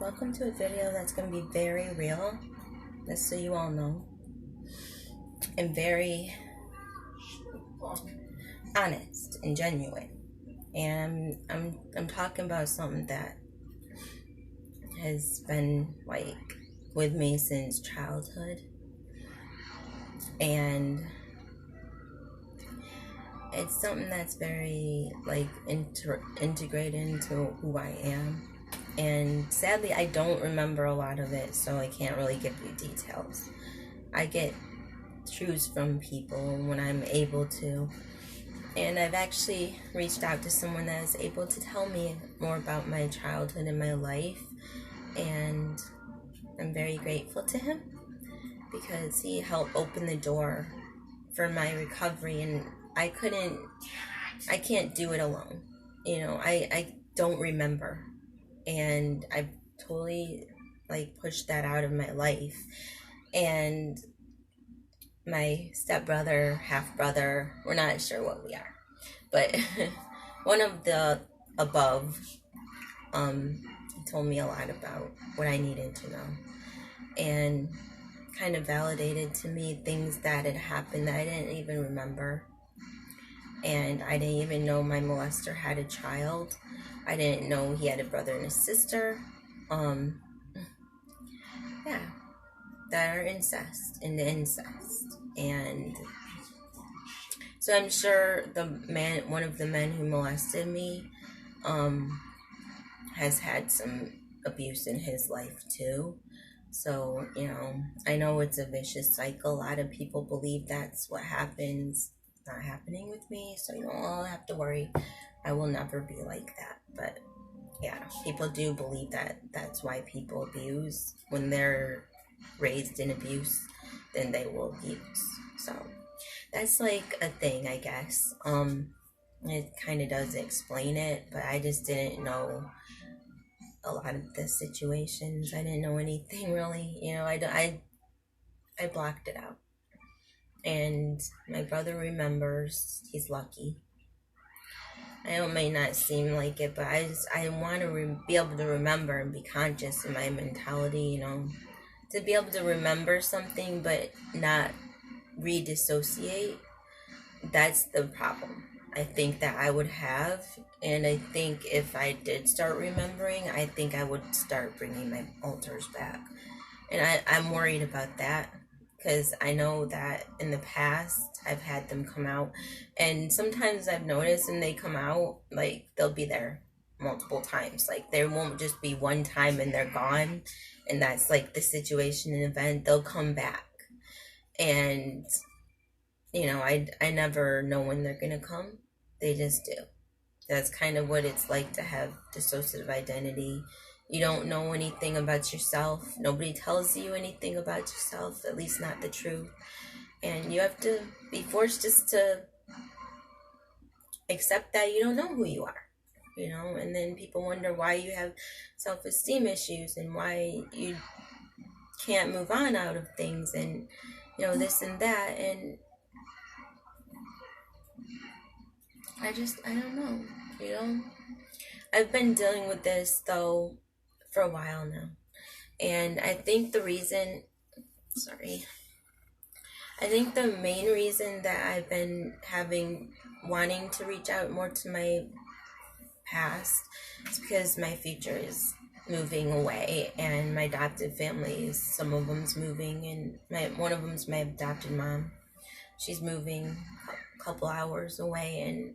Welcome to a video that's going to be very real, just so you all know, and very honest and genuine. And I'm talking about something that has been like with me since childhood, and it's something that's very like integrated into who I am. And sadly, I don't remember a lot of it, so I can't really give you details. I get truths from people when I'm able to. And I've actually reached out to someone that is able to tell me more about my childhood and my life. And I'm very grateful to him because he helped open the door for my recovery. And I can't do it alone. I don't remember. And I've totally pushed that out of my life. And my stepbrother, half brother, we're not sure what we are, but one of the above told me a lot about what I needed to know, and kind of validated to me things that had happened that I didn't even remember. And I didn't even know my molester had a child. I didn't know he had a brother and a sister. Yeah, that are incest. And so I'm sure one of the men who molested me, has had some abuse in his life too. So, I know it's a vicious cycle. A lot of people believe that's what happens. Not happening with me, so you don't all have to worry. I will never be like that. But yeah, people do believe that that's why people abuse. When they're raised in abuse, then they will abuse. So that's like a thing, I guess. It kind of does explain it, but I just didn't know a lot of the situations. I didn't know anything really. I blocked it out. And my brother remembers. He's lucky. I know it may not seem like it, but I want to be able to remember and be conscious in my mentality, to be able to remember something but not redissociate. That's the problem I think that I would have. And I think if I did start remembering, I think I would start bringing my alters back. And I'm worried about that, because I know that in the past I've had them come out, and sometimes I've noticed when they come out, they'll be there multiple times. There won't just be one time and they're gone, and that's the situation and event. They'll come back, and I never know when they're gonna come. They just do. That's kind of what it's like to have dissociative identity. You don't know anything about yourself. Nobody tells you anything about yourself, at least not the truth. And you have to be forced just to accept that you don't know who you are, and then people wonder why you have self-esteem issues and why you can't move on out of things, and this and that. And I don't know, I've been dealing with this though for a while now. And I think the main reason that I've been wanting to reach out more to my past is because my future is moving away, and my adopted family, some of them's moving, and one of them's my adopted mom. She's moving a couple hours away, and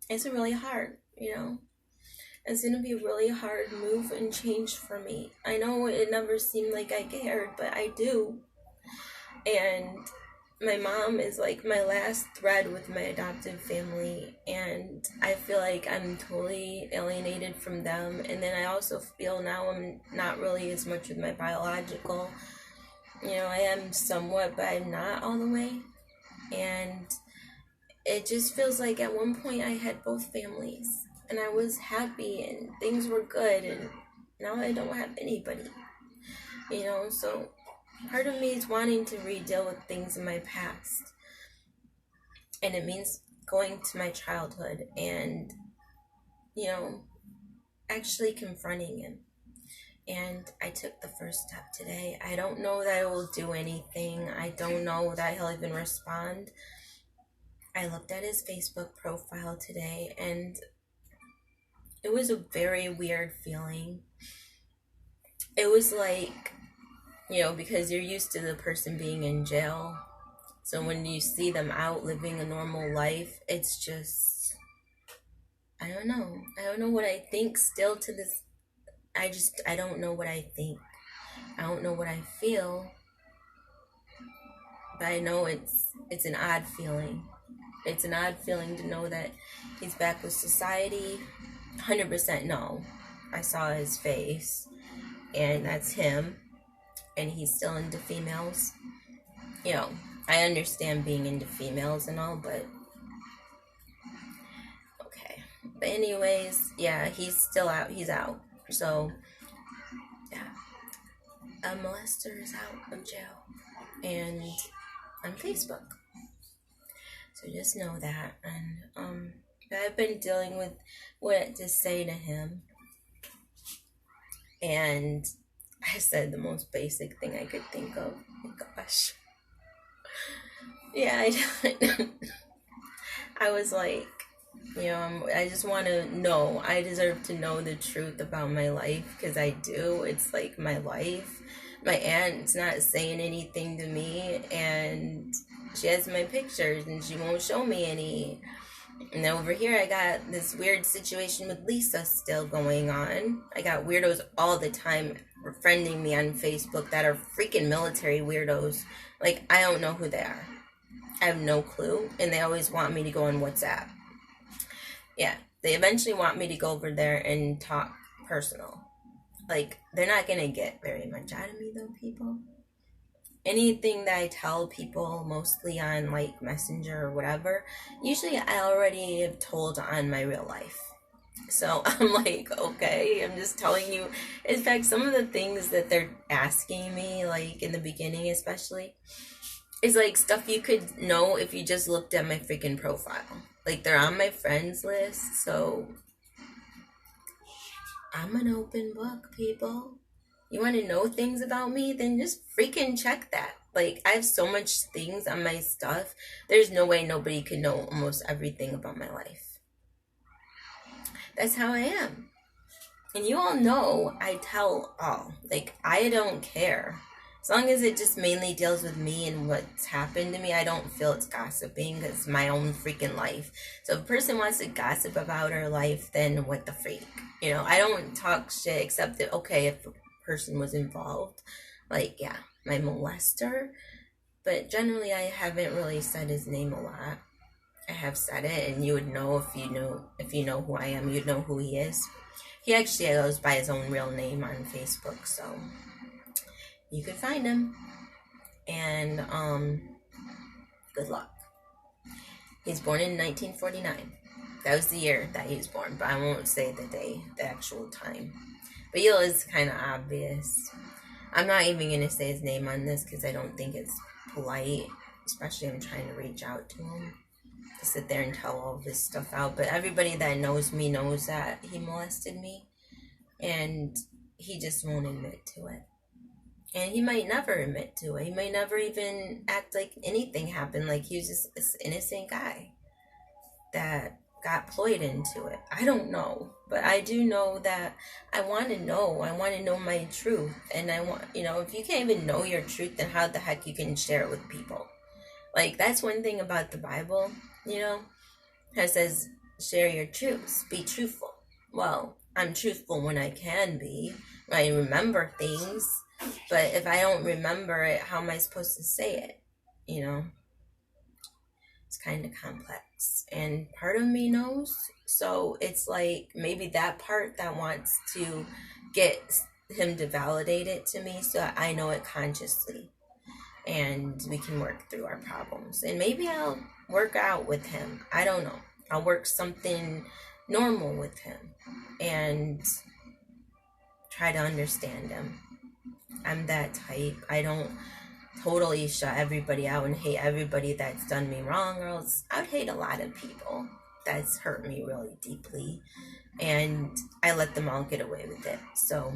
it's really hard, It's going to be a really hard move and change for me. I know it never seemed like I cared, but I do. And my mom is my last thread with my adoptive family, and I feel like I'm totally alienated from them. And then I also feel now I'm not really as much with my biological. I am somewhat, but I'm not all the way. And it just feels like at one point I had both families, and I was happy and things were good, and now I don't have anybody, so part of me is wanting to re-deal with things in my past, and it means going to my childhood and, actually confronting him. And I took the first step today. I don't know that it will do anything. I don't know that he'll even respond. I looked at his Facebook profile today, and it was a very weird feeling. It was like, because you're used to the person being in jail. So when you see them out living a normal life, it's just, I don't know. I don't know what I think still to this. I don't know what I think. I don't know what I feel. But I know it's an odd feeling. It's an odd feeling to know that he's back with society. 100% no. I saw his face, and that's him, and he's still into females. I understand being into females and all, but okay. But anyways, yeah, he's still out. He's out. So, yeah. A molester is out of jail. And on Facebook. So just know that. And I've been dealing with what to say to him. And I said the most basic thing I could think of. Oh, gosh. Yeah, I was like, I just want to know. I deserve to know the truth about my life, because I do. It's like my life. My aunt's not saying anything to me, and she has my pictures, and she won't show me any. And over here, I got this weird situation with Lisa still going on. I got weirdos all the time friending me on Facebook that are freaking military weirdos. Like, I don't know who they are. I have no clue, and they always want me to go on WhatsApp. Yeah, they eventually want me to go over there and talk personal. Like, they're not gonna get very much out of me, though, people. Anything that I tell people, mostly on, like, Messenger or whatever, usually I already have told on my real life. So I'm like, okay, I'm just telling you. In fact, some of the things that they're asking me, like, in the beginning especially, is like stuff you could know if you just looked at my freaking profile. Like, they're on my friends list, so I'm an open book, people. You want to know things about me? Then just freaking check that. Like, I have so much things on my stuff. There's no way nobody could know almost everything about my life. That's how I am. And you all know I tell all. Like, I don't care. As long as it just mainly deals with me and what's happened to me, I don't feel it's gossiping, because it's my own freaking life. So if a person wants to gossip about her life, then what the freak? I don't talk shit except that, okay, if a person was involved, like, yeah, my molester. But generally, I haven't really said his name a lot. I have said it, and you would know if you know who I am, you'd know who he is. He actually goes by his own real name on Facebook, so you could find him. And good luck. He's born in 1949. That was the year that he was born, but I won't say the actual time. But it's kind of obvious. I'm not even going to say his name on this, because I don't think it's polite, especially I'm trying to reach out to him to sit there and tell all this stuff out. But everybody that knows me knows that he molested me, and he just won't admit to it. And he might never admit to it. He might never even act like anything happened, like he was just this innocent guy that got ployed into it. I don't know, but I do know that I want to know. I want to know my truth, and I want, if you can't even know your truth, then how the heck you can share it with people? Like, that's one thing about the Bible, it says, share your truths, be truthful. Well, I'm truthful when I can be, when I remember things, but if I don't remember it, how am I supposed to say it? It's kind of complex, and part of me knows, so it's like maybe that part that wants to get him to validate it to me, so I know it consciously, and we can work through our problems, and maybe I'll work out with him. I don't know. I'll work something normal with him and try to understand him. I'm that type. I don't totally shut everybody out and hate everybody that's done me wrong, or else I would hate a lot of people. that's hurt me really deeply, and I let them all get away with it. So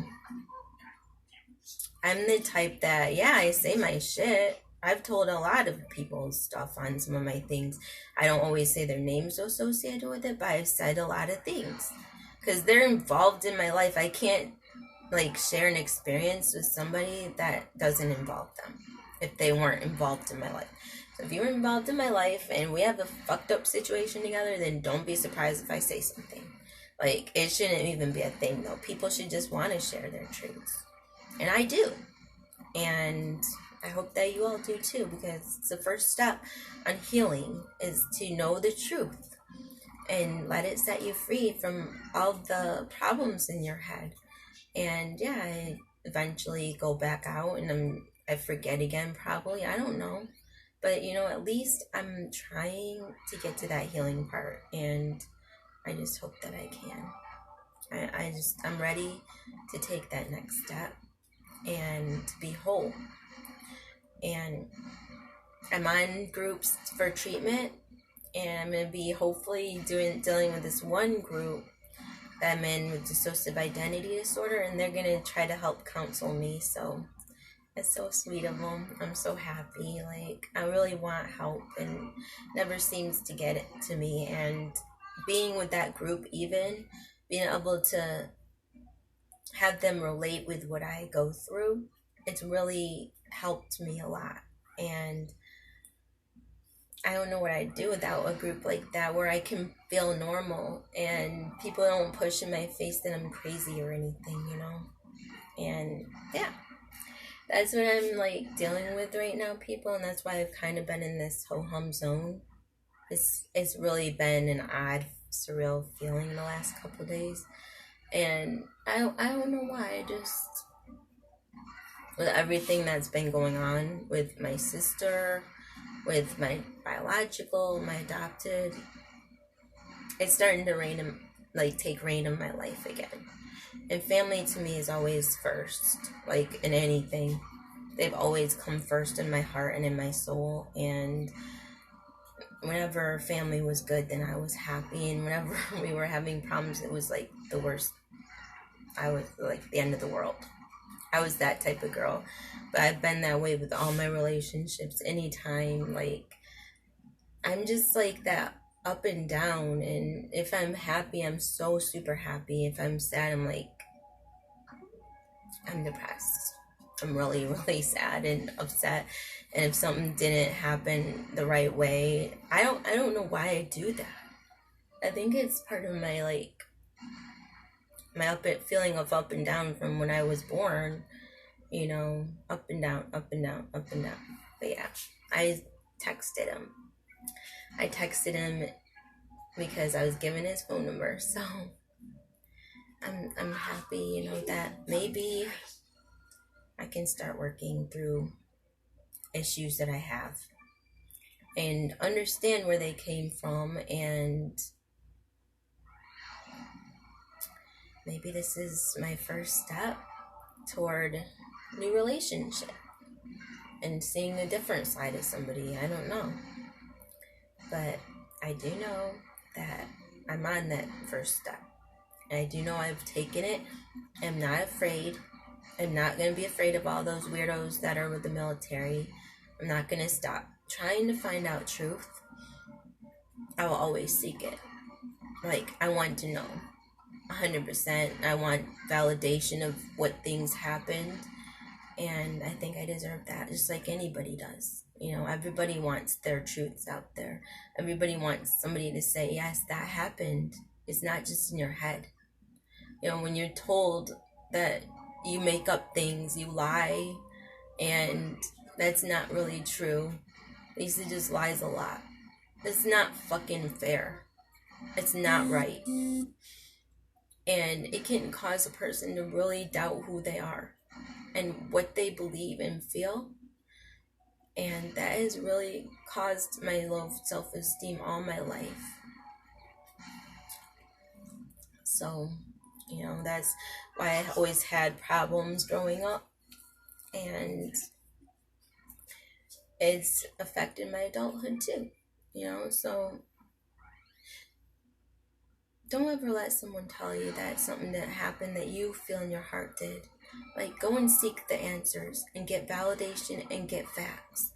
I'm the type that, yeah, I say my shit. I've told a lot of people stuff on some of my things. I don't always say their names associated with it, but I've said a lot of things because they're involved in my life. I can't like share an experience with somebody that doesn't involve them if they weren't involved in my life. So if you're involved in my life and we have a fucked up situation together, then don't be surprised if I say something. Like, it shouldn't even be a thing though. People should just want to share their truths. And I do. And I hope that you all do too, because it's the first step on healing is to know the truth and let it set you free from all the problems in your head. And yeah, I eventually go back out and I forget again probably. I don't know. But at least I'm trying to get to that healing part, and I just hope that I can. I'm ready to take that next step and to be whole. And I'm on groups for treatment, and I'm going to be hopefully dealing with this one group that I'm in with dissociative identity disorder, and they're going to try to help counsel me. So it's so sweet of them. I'm so happy. Like, I really want help, and never seems to get it to me. And being with that group, even being able to have them relate with what I go through, it's really helped me a lot. And I don't know what I'd do without a group like that where I can feel normal and people don't push in my face that I'm crazy or anything, And yeah, that's what I'm like dealing with right now, people, and that's why I've kind of been in this ho-hum zone. It's really been an odd, surreal feeling the last couple of days, and I don't know why. I just, with everything that's been going on with my sister, with my biological, my adopted, it's starting to take reign in my life again. And family to me is always first, like in anything. They've always come first in my heart and in my soul. And whenever family was good, then I was happy. And whenever we were having problems, it was like the worst. I was like the end of the world. I was that type of girl. But I've been that way with all my relationships. Anytime, like, I'm just like that up and down. And if I'm happy, I'm so super happy. If I'm sad, I'm depressed. I'm really, really sad and upset. And if something didn't happen the right way, I don't know why I do that. I think it's part of my my feeling of up and down from when I was born. Up and down, up and down, up and down. But yeah, I texted him because I was given his phone number. So I'm happy, that maybe I can start working through issues that I have and understand where they came from, and maybe this is my first step toward new relationship and seeing a different side of somebody. I don't know, but I do know that I'm on that first step, and I do know I've taken it. I'm not afraid. I'm not going to be afraid of all those weirdos that are with the military. I'm not going to stop trying to find out truth. I will always seek it. Like, I want to know 100%. I want validation of what things happened, and I think I deserve that, just like anybody does. Everybody wants their truths out there. Everybody wants somebody to say, yes, that happened. It's not just in your head. When you're told that you make up things, you lie, and that's not really true. Lisa just lies a lot. It's not fucking fair. It's not right. And it can cause a person to really doubt who they are and what they believe and feel. And that has really caused my low self-esteem all my life. So, that's why I always had problems growing up. And it's affected my adulthood too. So don't ever let someone tell you that something that happened that you feel in your heart did. Like, go and seek the answers and get validation and get facts.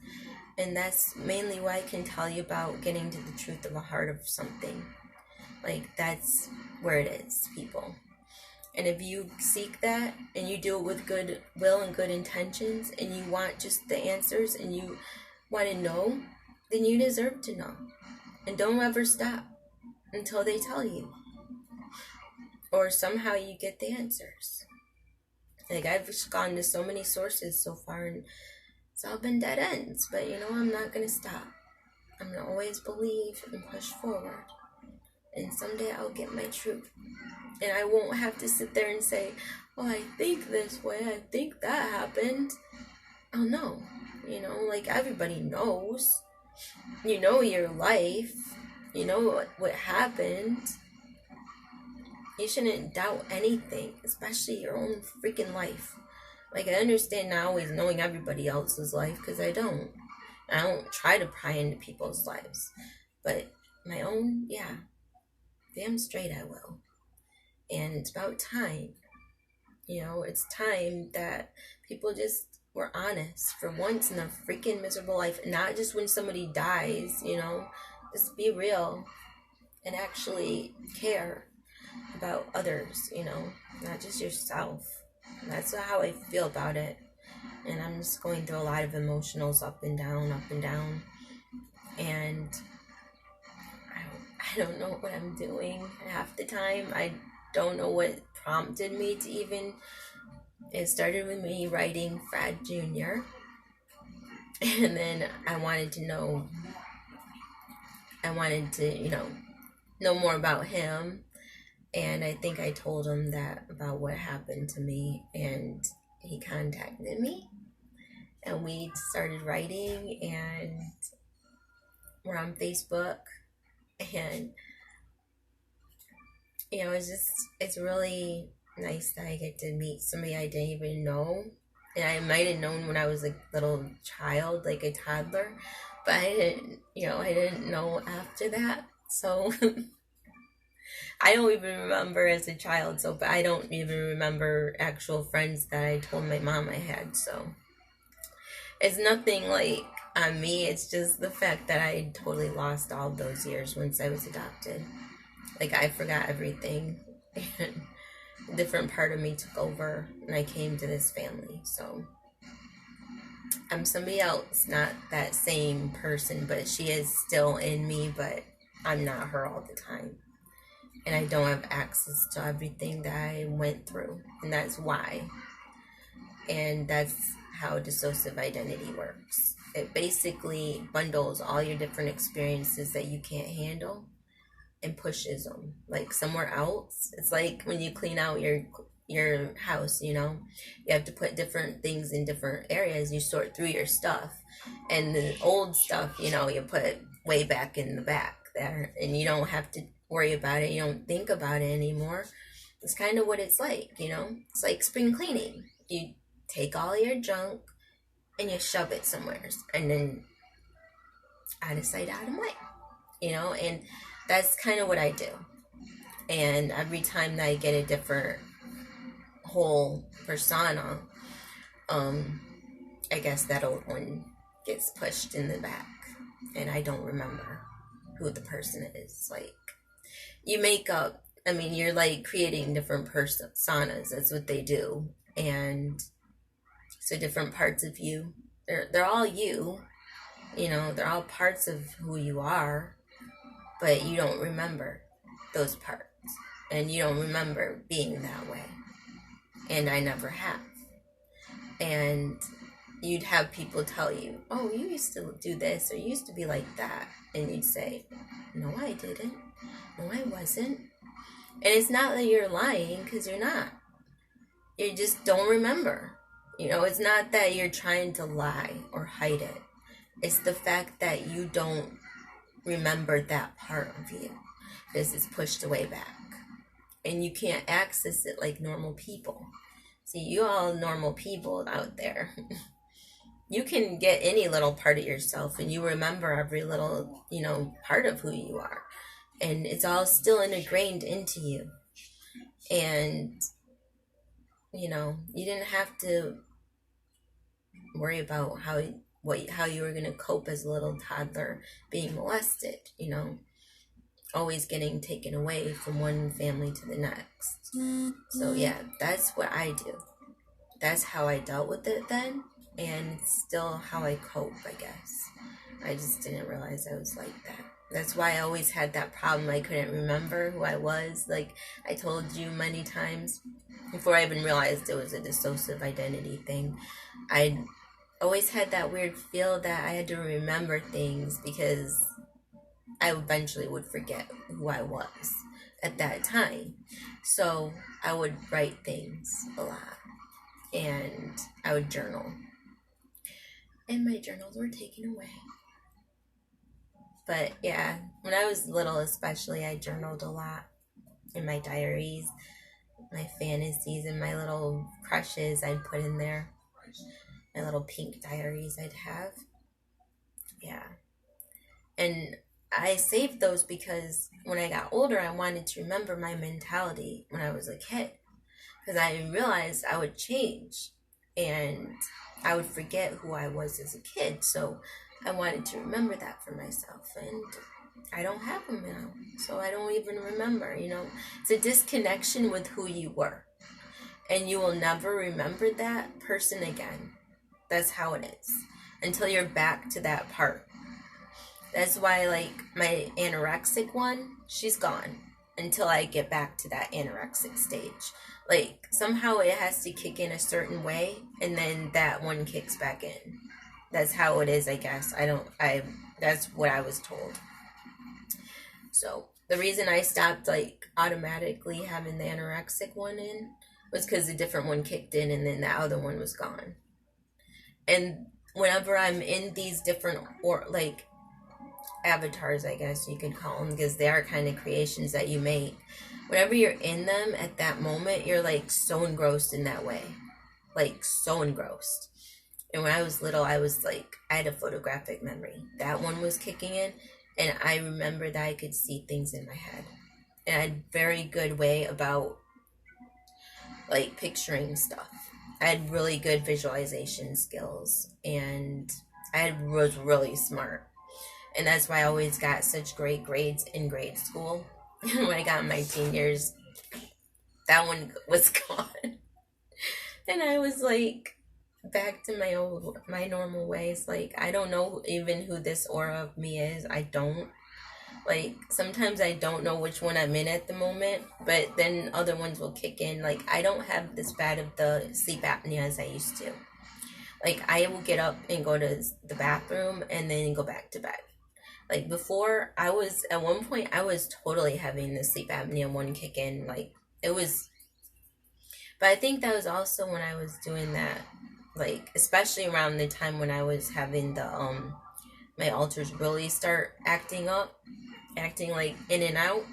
And that's mainly what I can tell you about getting to the truth of the heart of something. Like, that's where it is, people. And if you seek that and you do it with good will and good intentions, and you want just the answers and you want to know, then you deserve to know. And don't ever stop until they tell you. Or somehow you get the answers. Like, I've gone to so many sources so far, and it's all been dead ends. But I'm not going to stop. I'm going to always believe and push forward. And someday I'll get my truth. And I won't have to sit there and say, oh, I think this way, I think that happened. Oh, no. Like, everybody knows. You know your life. You know what happened. You shouldn't doubt anything, especially your own freaking life. Like, I understand not always knowing everybody else's life, because I don't try to pry into people's lives. But my own, yeah, damn straight I will. And it's about time. It's time that people just were honest for once in their freaking miserable life. Not just when somebody dies, just be real and actually care about others, not just yourself. That's how I feel about it. And I'm just going through a lot of emotionals, up and down. And I don't know what I'm doing half the time. I don't know what prompted me to even. It started with me writing Fred Jr. And then I wanted to know more about him. And I think I told him that about what happened to me, and he contacted me, and we started writing, and we're on Facebook, and it's really nice that I get to meet somebody I didn't even know. And I might have known when I was a little child, like a toddler, but I didn't know after that. So I don't even remember as a child, but I don't even remember actual friends that I told my mom I had. So it's nothing like on me. It's just the fact that I totally lost all those years once I was adopted. Like, I forgot everything, and a different part of me took over, and I came to this family. So I'm somebody else, not that same person, but she is still in me, but I'm not her all the time. And I don't have access to everything that I went through. And that's why. And that's how dissociative identity works. It basically bundles all your different experiences that you can't handle and pushes them like somewhere else. It's like when you clean out your house, you have to put different things in different areas. You sort through your stuff. And the old stuff, you put way back in the back there. And you don't have to worry about it. You don't think about it anymore. It's kind of what it's like, It's like spring cleaning. You take all your junk and you shove it somewhere, and then out of sight, out of mind, and that's kind of what I do. And every time that I get a different whole persona, I guess that old one gets pushed in the back, and I don't remember who the person is. Like, you make up, you're like creating different personas. That's what they do. And so different parts of you, they're all you, they're all parts of who you are, but you don't remember those parts, and you don't remember being that way. And I never have. And you'd have people tell you, oh, you used to do this, or you used to be like that. And you'd say, no, I didn't. No, I wasn't. And it's not that you're lying, because you're not. You just don't remember. It's not that you're trying to lie or hide it. It's the fact that you don't remember that part of you, because it's pushed away back. And you can't access it like normal people. See, you all normal people out there, you can get any little part of yourself, and you remember every little, part of who you are. and it's all still ingrained into you. And you didn't have to worry about how you were going to cope as a little toddler being molested, always getting taken away from one family to the next. So yeah, that's what I do. That's how I dealt with it then, and it's still how I cope, I guess. I just didn't realize I was like that. That's why I always had that problem. I couldn't remember who I was. Like I told you many times, before I even realized it was a dissociative identity thing, I always had that weird feel that I had to remember things because I eventually would forget who I was at that time. So I would write things a lot, and I would journal. And my journals were taken away. But yeah, when I was little especially, I journaled a lot in my diaries, my fantasies, and my little crushes I'd put in there. My little pink diaries I'd have. Yeah. And I saved those because when I got older, I wanted to remember my mentality when I was a kid. Because I realized I would change and I would forget who I was as a kid. So I wanted to remember that for myself. And I don't have them now. So I don't even remember, It's a disconnection with who you were. And you will never remember that person again. That's how it is. Until you're back to that part. That's why, like, my anorexic one, she's gone until I get back to that anorexic stage. Like, somehow it has to kick in a certain way, and then that one kicks back in. That's how it is, I guess. That's what I was told. So, the reason I stopped, like, automatically having the anorexic one in was because the different one kicked in, and then the other one was gone. And whenever I'm in these different, avatars, I guess you could call them, because they are kind of creations that you make. Whenever you're in them at that moment, you're like so engrossed in that way, like so engrossed. And when I was little, I had a photographic memory. That one was kicking in, and I remember that I could see things in my head, and I had a very good way about like picturing stuff. I had really good visualization skills, and was really smart. And that's why I always got such great grades in grade school. When I got in my teen years, that one was gone. And I was like back to my normal ways. Like, I don't know even who this aura of me is. I don't. Like, sometimes I don't know which one I'm in at the moment, but then other ones will kick in. Like, I don't have this bad of the sleep apnea as I used to. Like, I will get up and go to the bathroom and then go back to bed. Like, before, at one point, I was totally having the sleep apnea one kick in. Like, it was, but I think that was also when I was doing that, like, especially around the time when I was having my alters really start acting like in and out,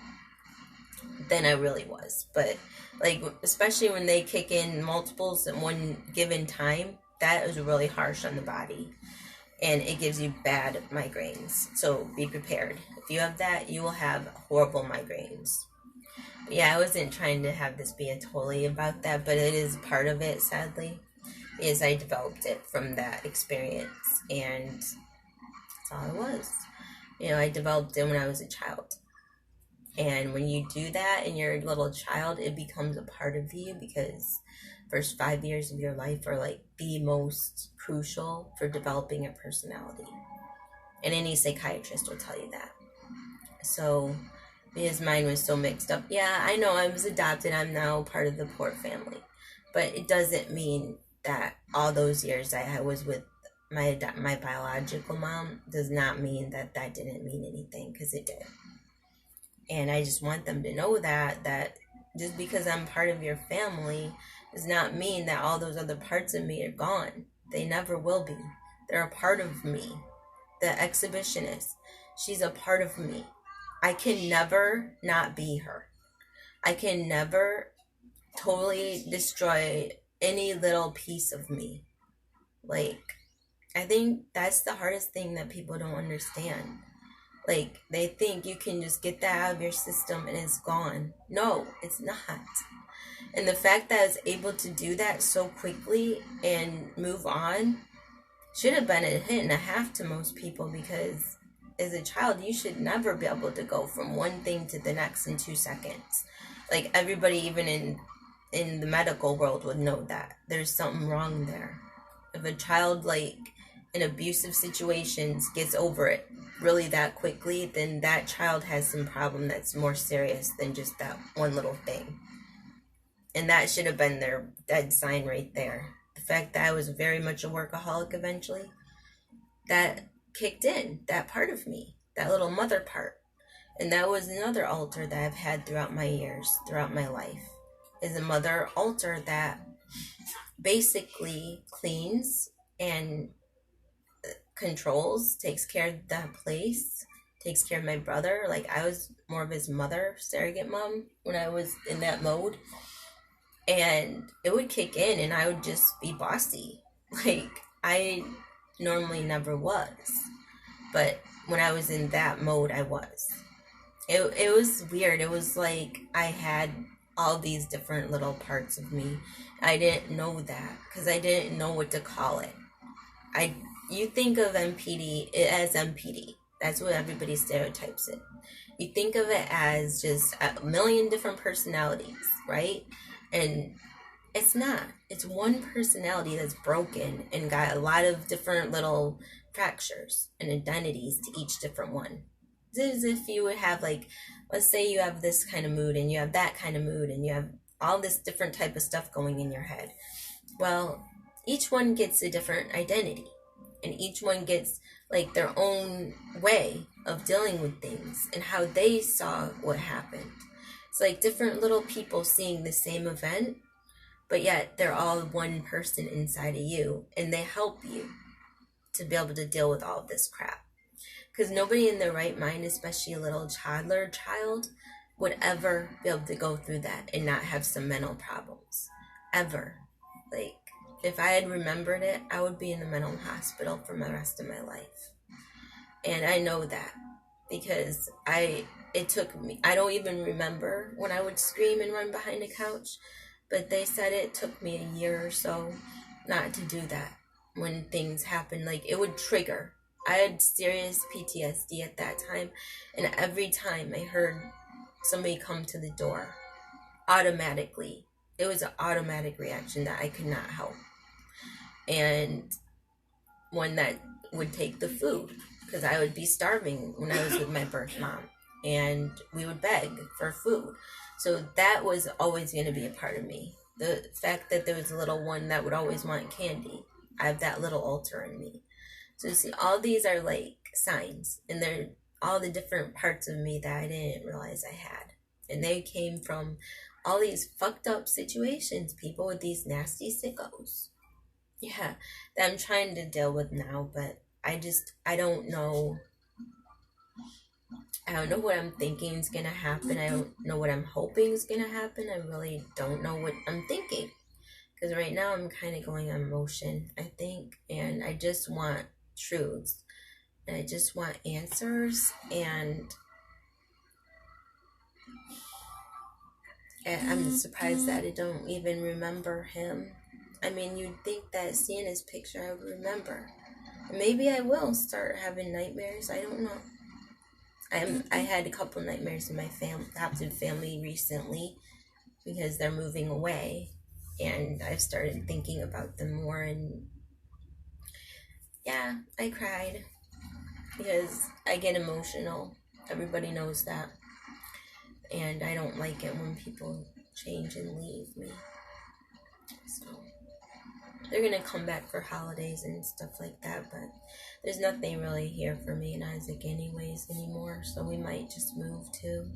then I really was. But, like, especially when they kick in multiples at one given time, that is really harsh on the body. And it gives you bad migraines. So be prepared. If you have that, you will have horrible migraines. But yeah, I wasn't trying to have this be totally about that, but it is part of it, sadly, is I developed it from that experience. And that's all it was. I developed it when I was a child. And when you do that and you're a little child, it becomes a part of you, because first 5 years of your life are like the most crucial for developing a personality. And any psychiatrist will tell you that. So his mind was so mixed up. Yeah, I know I was adopted. I'm now part of the Port family. But it doesn't mean that all those years I was with my biological mom does not mean that didn't mean anything, because it did. And I just want them to know that just because I'm part of your family does not mean that all those other parts of me are gone. They never will be. They're a part of me. The exhibitionist, she's a part of me. I can never not be her. I can never totally destroy any little piece of me. Like, I think that's the hardest thing that people don't understand. Like, they think you can just get that out of your system and it's gone. No, it's not. And the fact that I was able to do that so quickly and move on should have been a hit and a half to most people, because as a child, you should never be able to go from one thing to the next in 2 seconds. Like, everybody, even in the medical world, would know that there's something wrong there. If a child, like, in abusive situations gets over it really that quickly, then that child has some problem that's more serious than just that one little thing. And that should have been their dead sign right there. The fact that I was very much a workaholic eventually, that kicked in, that part of me, that little mother part. And that was another altar that I've had throughout my years, throughout my life, is a mother altar that basically cleans and controls, takes care of that place, takes care of my brother. Like, I was more of his mother, surrogate mom, when I was in that mode. And it would kick in and I would just be bossy. Like, I normally never was. But when I was in that mode, I was. It was weird. It was like I had all these different little parts of me. I didn't know that because I didn't know what to call it. You think of MPD as MPD. That's what everybody stereotypes it. You think of it as just a million different personalities, right? And it's not. It's one personality that's broken and got a lot of different little fractures and identities to each different one. It's as if you would have, like, let's say you have this kind of mood and you have that kind of mood and you have all this different type of stuff going in your head. Well, each one gets a different identity and each one gets like their own way of dealing with things and how they saw what happened. It's like different little people seeing the same event, but yet they're all one person inside of you, and they help you to be able to deal with all of this crap. Because nobody in their right mind, especially a little toddler child, would ever be able to go through that and not have some mental problems. Ever. Like, if I had remembered it, I would be in the mental hospital for the rest of my life. And I know that because it took me, I don't even remember when I would scream and run behind the couch, but they said it took me a year or so not to do that when things happen. Like, it would trigger. I had serious PTSD at that time, and every time I heard somebody come to the door, automatically, it was an automatic reaction that I could not help. And one that would take the food, because I would be starving when I was with my birth mom, and we would beg for food. So that was always going to be a part of me. The fact that there was a little one that would always want candy, I have that little altar in me. So you see, all these are like signs, and they're all the different parts of me that I didn't realize I had. And they came from all these fucked up situations, people with these nasty sickos. Yeah, that I'm trying to deal with now, but I don't know. I don't know what I'm thinking is going to happen. I don't know what I'm hoping is going to happen. I really don't know what I'm thinking. Because right now I'm kind of going on emotion, I think. And I just want truths. And I just want answers. And I'm surprised that I don't even remember him. I mean, you'd think that seeing his picture I would remember. Maybe I will start having nightmares. I don't know. I had a couple nightmares in my adopted family recently because they're moving away, and I've started thinking about them more. And yeah, I cried because I get emotional. Everybody knows that, and I don't like it when people change and leave me. So they're gonna come back for holidays and stuff like that, but there's nothing really here for me and Isaac anyways anymore, so we might just move too.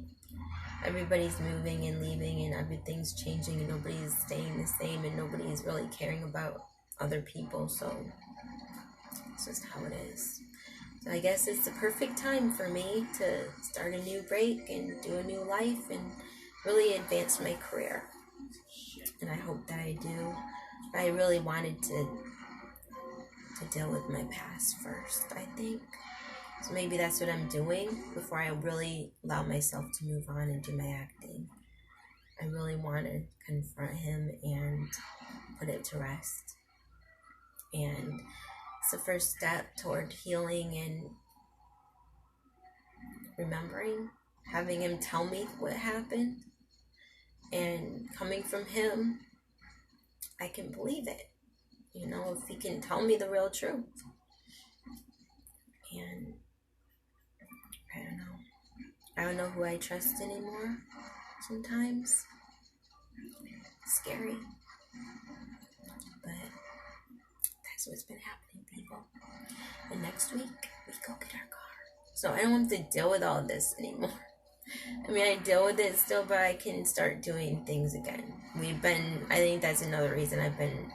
Everybody's moving and leaving and everything's changing and nobody's staying the same and nobody's really caring about other people, so it's just how it is. So I guess it's the perfect time for me to start a new break and do a new life and really advance my career. And I hope that I do. I really wanted to deal with my past first, I think. So maybe that's what I'm doing before I really allow myself to move on and do my acting. I really want to confront him and put it to rest. And it's the first step toward healing and remembering, having him tell me what happened. And coming from him, I can believe it. You know, if he can tell me the real truth. And I don't know who I trust anymore sometimes. It's scary. But that's what's been happening, people. And next week, we go get our car. So I don't have to deal with all this anymore. I mean, I deal with it still, but I can start doing things again. I think that's another reason I've been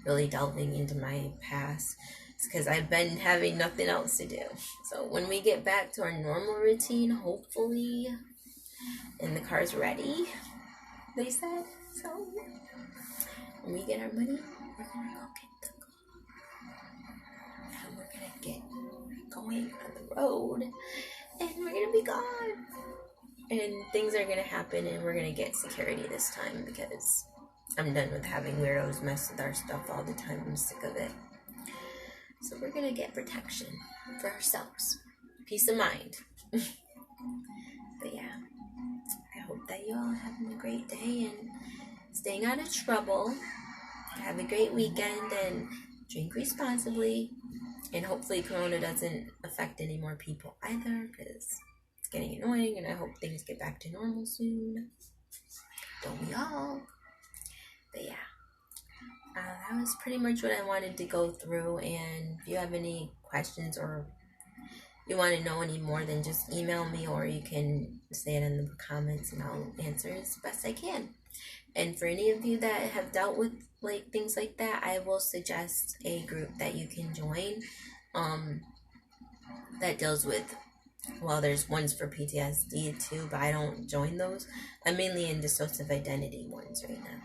really delving into my past. It's because I've been having nothing else to do. So when we get back to our normal routine, hopefully, and the car's ready, they said. So when we get our money, we're going to go get the car. And we're going to get going on the road. And we're going to be gone. And things are going to happen, and we're going to get security this time because I'm done with having weirdos mess with our stuff all the time. I'm sick of it. So we're going to get protection for ourselves. Peace of mind. But yeah, I hope that you all are having a great day and staying out of trouble. Have a great weekend and drink responsibly. And hopefully Corona doesn't affect any more people either, because it's getting annoying, and I hope things get back to normal soon. Don't we all? But yeah, that was pretty much what I wanted to go through. And if you have any questions or you want to know any more, then just email me, or you can say it in the comments and I'll answer as best I can. And for any of you that have dealt with like things like that, I will suggest a group that you can join that deals with, well, there's ones for PTSD too, but I don't join those. I'm mainly in dissociative identity ones right now,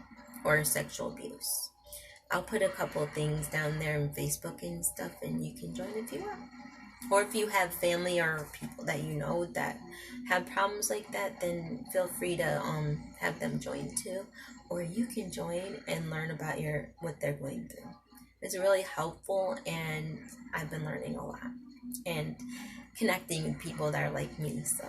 or sexual abuse. I'll put a couple things down there on Facebook and stuff, and you can join if you want. Or if you have family or people that you know that have problems like that, then feel free to have them join too. Or you can join and learn about what they're going through. It's really helpful, and I've been learning a lot and connecting with people that are like me. So